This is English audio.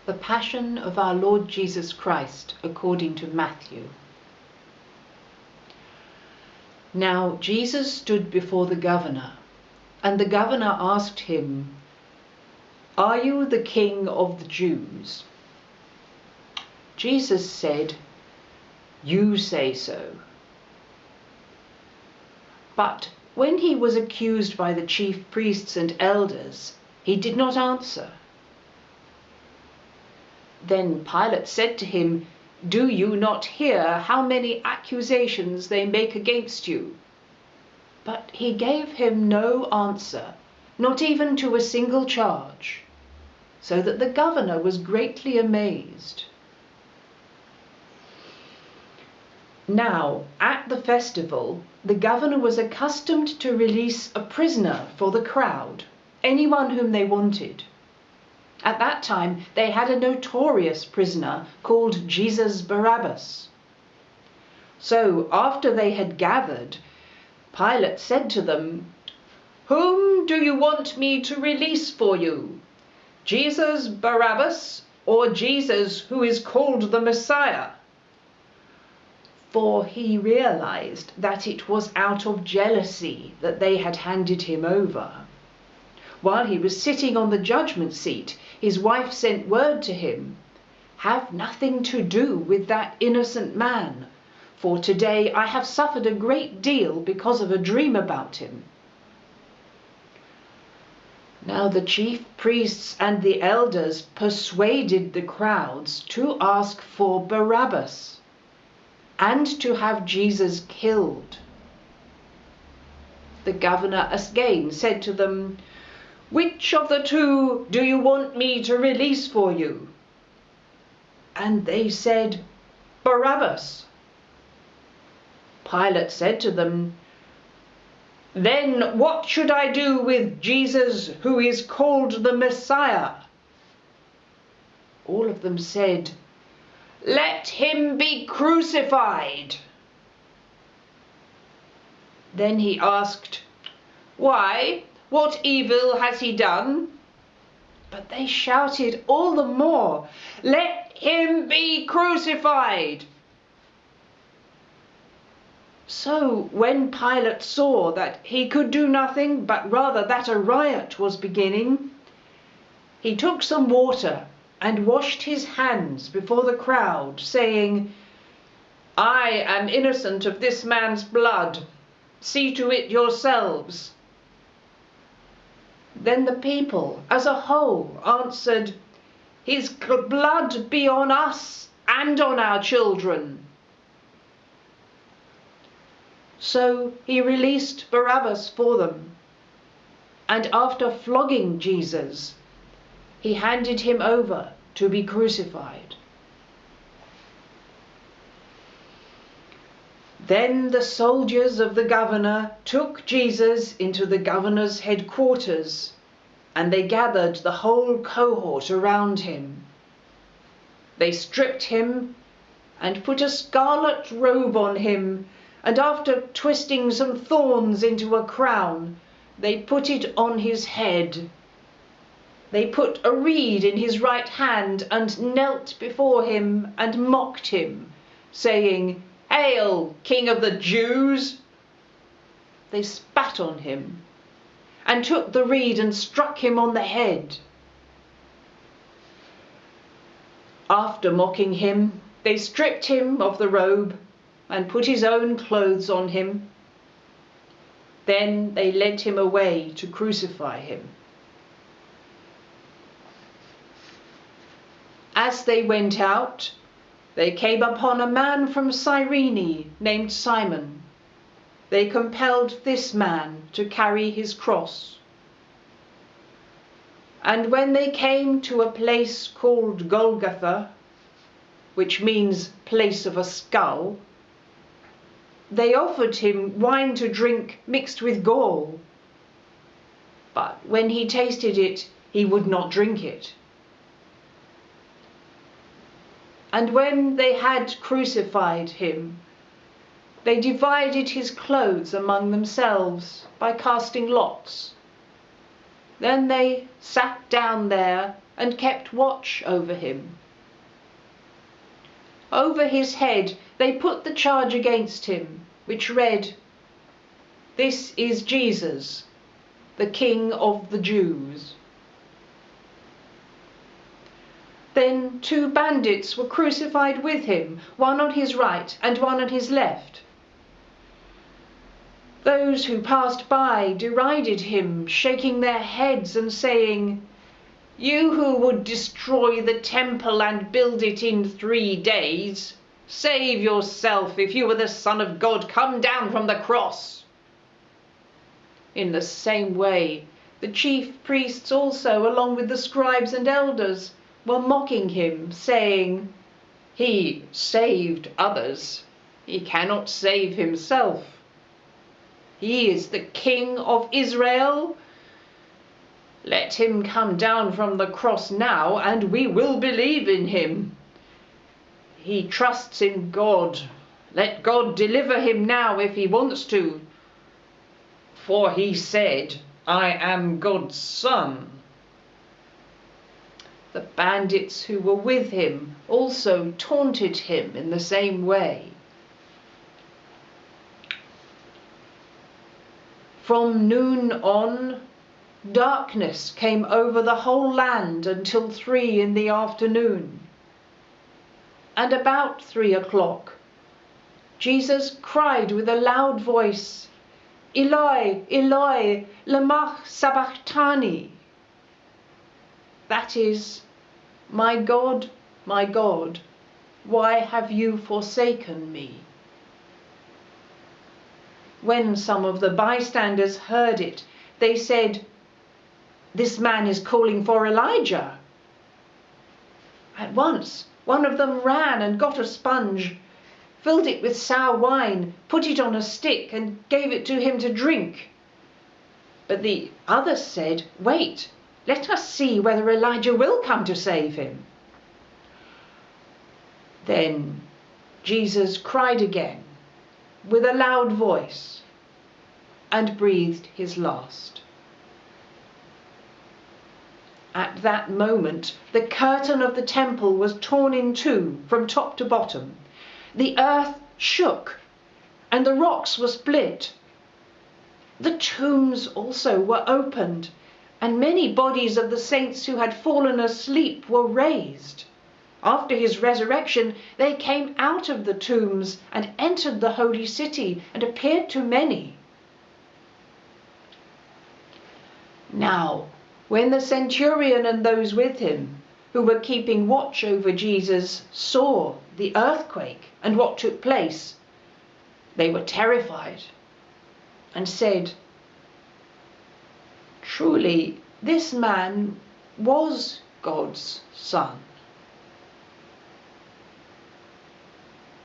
The Passion of our Lord Jesus Christ according to Matthew. Now Jesus stood before the governor, and the governor asked him, "Are you the king of the Jews?" Jesus said, "You say so." But when he was accused by the chief priests and elders, he did not answer. Then Pilate said to him, "Do you not hear how many accusations they make against you?" But he gave him no answer, not even to a single charge, so that the governor was greatly amazed. Now, at the festival, the governor was accustomed to release a prisoner for the crowd, anyone whom they wanted. At that time, they had a notorious prisoner called Jesus Barabbas. So, after they had gathered, Pilate said to them, "Whom do you want me to release for you? Jesus Barabbas or Jesus who is called the Messiah?" For he realized that it was out of jealousy that they had handed him over. While he was sitting on the judgment seat, his wife sent word to him, "Have nothing to do with that innocent man, for today I have suffered a great deal because of a dream about him." Now the chief priests and the elders persuaded the crowds to ask for Barabbas and to have Jesus killed. The governor again said to them, "Which of the two do you want me to release for you?" And they said, "Barabbas." Pilate said to them, "Then what should I do with Jesus who is called the Messiah?" All of them said, "Let him be crucified." Then he asked, "Why? What evil has he done?" But they shouted all the more, "Let him be crucified." So when Pilate saw that he could do nothing, but rather that a riot was beginning, he took some water and washed his hands before the crowd, saying, "I am innocent of this man's blood. See to it yourselves." Then the people as a whole answered, "His blood be on us and on our children." So he released Barabbas for them, and after flogging Jesus, he handed him over to be crucified. Then the soldiers of the governor took Jesus into the governor's headquarters, and they gathered the whole cohort around him. They stripped him and put a scarlet robe on him, and after twisting some thorns into a crown, they put it on his head. They put a reed in his right hand and knelt before him and mocked him, saying, "Hail, King of the Jews!" They spat on him and took the reed and struck him on the head. After mocking him, they stripped him of the robe and put his own clothes on him. Then they led him away to crucify him. As they went out, they came upon a man from Cyrene named Simon. They compelled this man to carry his cross. And when they came to a place called Golgotha, which means place of a skull, they offered him wine to drink mixed with gall. But when he tasted it, he would not drink it. And when they had crucified him, they divided his clothes among themselves by casting lots. Then they sat down there and kept watch over him. Over his head they put the charge against him, which read, "This is Jesus, the King of the Jews." Then 2 bandits were crucified with him, one on his right and one on his left. Those who passed by derided him, shaking their heads and saying, "You who would destroy the temple and build it in 3 days, save yourself. If you were the Son of God, come down from the cross." In the same way, the chief priests also, along with the scribes and elders, were mocking him, saying, "He saved others. He cannot save himself. He is the King of Israel. Let him come down from the cross now, and we will believe in him. He trusts in God. Let God deliver him now if he wants to. For he said, 'I am God's son.'" The bandits who were with him also taunted him in the same way. From noon on, darkness came over the whole land until 3 in the afternoon. And about 3 o'clock, Jesus cried with a loud voice, "Eloi, Eloi, lema sabachthani." That is, my God, why have you forsaken me?" When some of the bystanders heard it, they said, "This man is calling for Elijah." At once, one of them ran and got a sponge, filled it with sour wine, put it on a stick, and gave it to him to drink. But the others said, "Wait, let us see whether Elijah will come to save him." Then Jesus cried again with a loud voice and breathed his last. At that moment, the curtain of the temple was torn in 2 from top to bottom. The earth shook and the rocks were split. The tombs also were opened, and many bodies of the saints who had fallen asleep were raised. After his resurrection, they came out of the tombs and entered the holy city and appeared to many. Now, when the centurion and those with him, who were keeping watch over Jesus, saw the earthquake and what took place, they were terrified and said, "Truly, this man was God's Son."